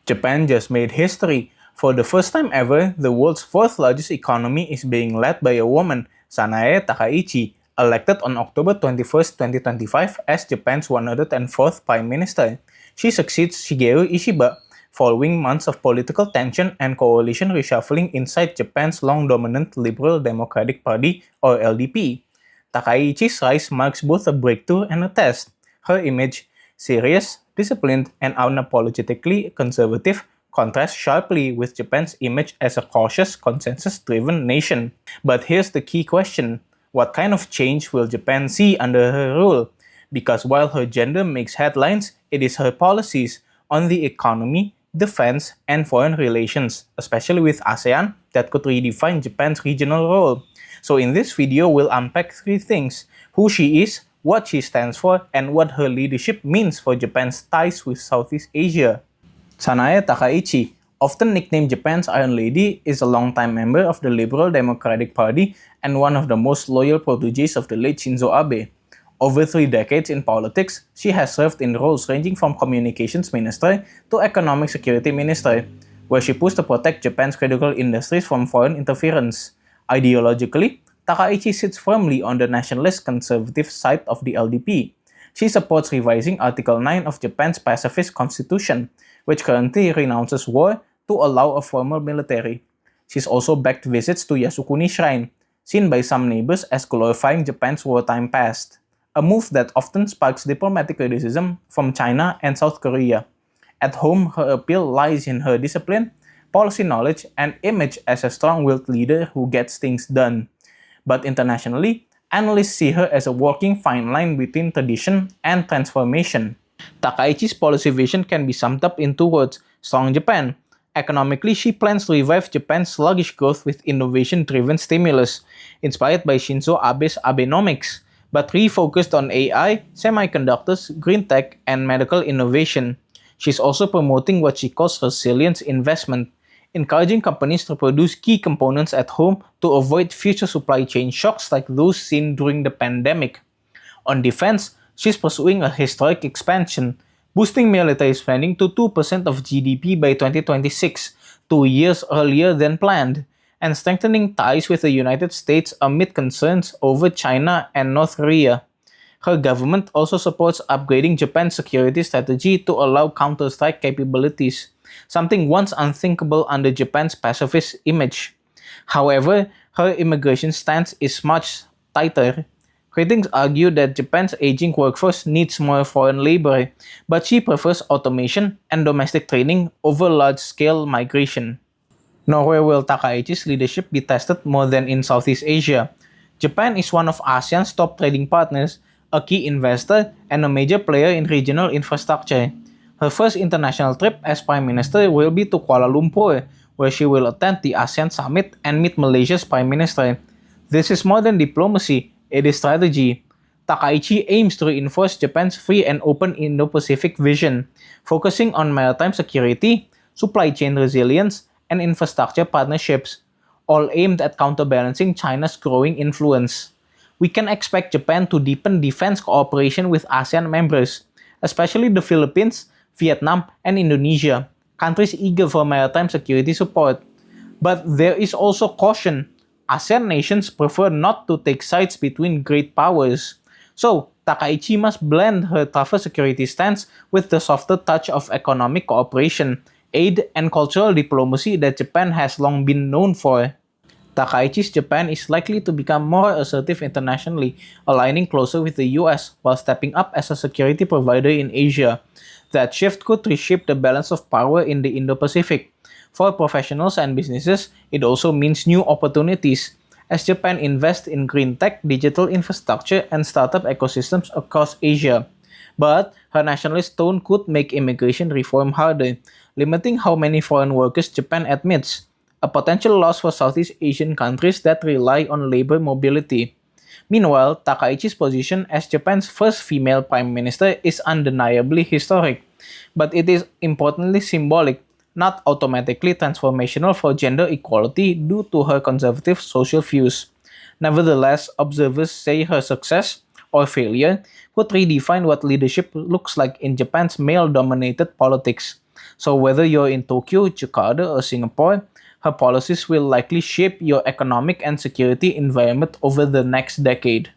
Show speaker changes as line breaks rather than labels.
Japan just made history. For the first time ever, the world's fourth largest economy is being led by a woman, Sanae Takaichi, elected on October 21st, 2025 as Japan's 104th Prime Minister. She succeeds Shigeru Ishiba, following months of political tension and coalition reshuffling inside Japan's long-dominant Liberal Democratic Party, or LDP. Takaichi's rise marks both a breakthrough and a test. Her image, serious, disciplined, and unapologetically conservative, contrasts sharply with Japan's image as a cautious, consensus-driven nation. But here's the key question: what kind of change will Japan see under her rule? Because while her gender makes headlines, it is her policies on the economy, defense, and foreign relations, especially with ASEAN, that could redefine Japan's regional role. So in this video, we'll unpack three things: who she is, what she stands for, and what her leadership means for Japan's ties with Southeast Asia. Sanae Takaichi, often nicknamed Japan's Iron Lady, is a longtime member of the Liberal Democratic Party and one of the most loyal protégés of the late Shinzo Abe. Over 3 decades in politics, she has served in roles ranging from communications minister to economic security minister, where she pushed to protect Japan's critical industries from foreign interference. Ideologically, Takaichi sits firmly on the nationalist conservative side of the LDP. She supports revising Article 9 of Japan's pacifist constitution, which currently renounces war to allow a formal military. She's also backed visits to Yasukuni Shrine, seen by some neighbors as glorifying Japan's wartime past, a move that often sparks diplomatic criticism from China and South Korea. At home, her appeal lies in her discipline, policy knowledge, and image as a strong-willed leader who gets things done. But internationally, analysts see her as a walking fine line between tradition and transformation. Takaichi's policy vision can be summed up in two words: strong Japan. Economically, she plans to revive Japan's sluggish growth with innovation-driven stimulus, inspired by Shinzo Abe's Abenomics, but refocused on AI, semiconductors, green tech, and medical innovation. She's also promoting what she calls resilience investment, encouraging companies to produce key components at home to avoid future supply chain shocks like those seen during the pandemic. On defense, she's pursuing a historic expansion, boosting military spending to 2% of GDP by 2026, 2 years earlier than planned, and strengthening ties with the United States amid concerns over China and North Korea. Her government also supports upgrading Japan's security strategy to allow counter-strike capabilities, something once unthinkable under Japan's pacifist image. However, her immigration stance is much tighter. Critics argue that Japan's aging workforce needs more foreign labor, but she prefers automation and domestic training over large-scale migration. Nowhere will Takaichi's leadership be tested more than in Southeast Asia. Japan is one of ASEAN's top trading partners, a key investor, and a major player in regional infrastructure. Her first international trip as Prime Minister will be to Kuala Lumpur, where she will attend the ASEAN Summit and meet Malaysia's Prime Minister. This is more than diplomacy, it is strategy. Takaichi aims to reinforce Japan's free and open Indo-Pacific vision, focusing on maritime security, supply chain resilience, and infrastructure partnerships, all aimed at counterbalancing China's growing influence. We can expect Japan to deepen defense cooperation with ASEAN members, especially the Philippines, Vietnam, and Indonesia, countries eager for maritime security support. But there is also caution. ASEAN nations prefer not to take sides between great powers. So, Takaichi must blend her tougher security stance with the softer touch of economic cooperation, aid, and cultural diplomacy that Japan has long been known for. Takaichi's Japan is likely to become more assertive internationally, aligning closer with the US while stepping up as a security provider in Asia. That shift could reshape the balance of power in the Indo-Pacific. For professionals and businesses, it also means new opportunities, as Japan invests in green tech, digital infrastructure, and startup ecosystems across Asia. But her nationalist tone could make immigration reform harder, limiting how many foreign workers Japan admits, a potential loss for Southeast Asian countries that rely on labor mobility. Meanwhile, Takaichi's position as Japan's first female prime minister is undeniably historic, but it is importantly symbolic, not automatically transformational for gender equality due to her conservative social views. Nevertheless, observers say her success or failure could redefine what leadership looks like in Japan's male-dominated politics. So whether you're in Tokyo, Jakarta, or Singapore, her policies will likely shape your economic and security environment over the next decade.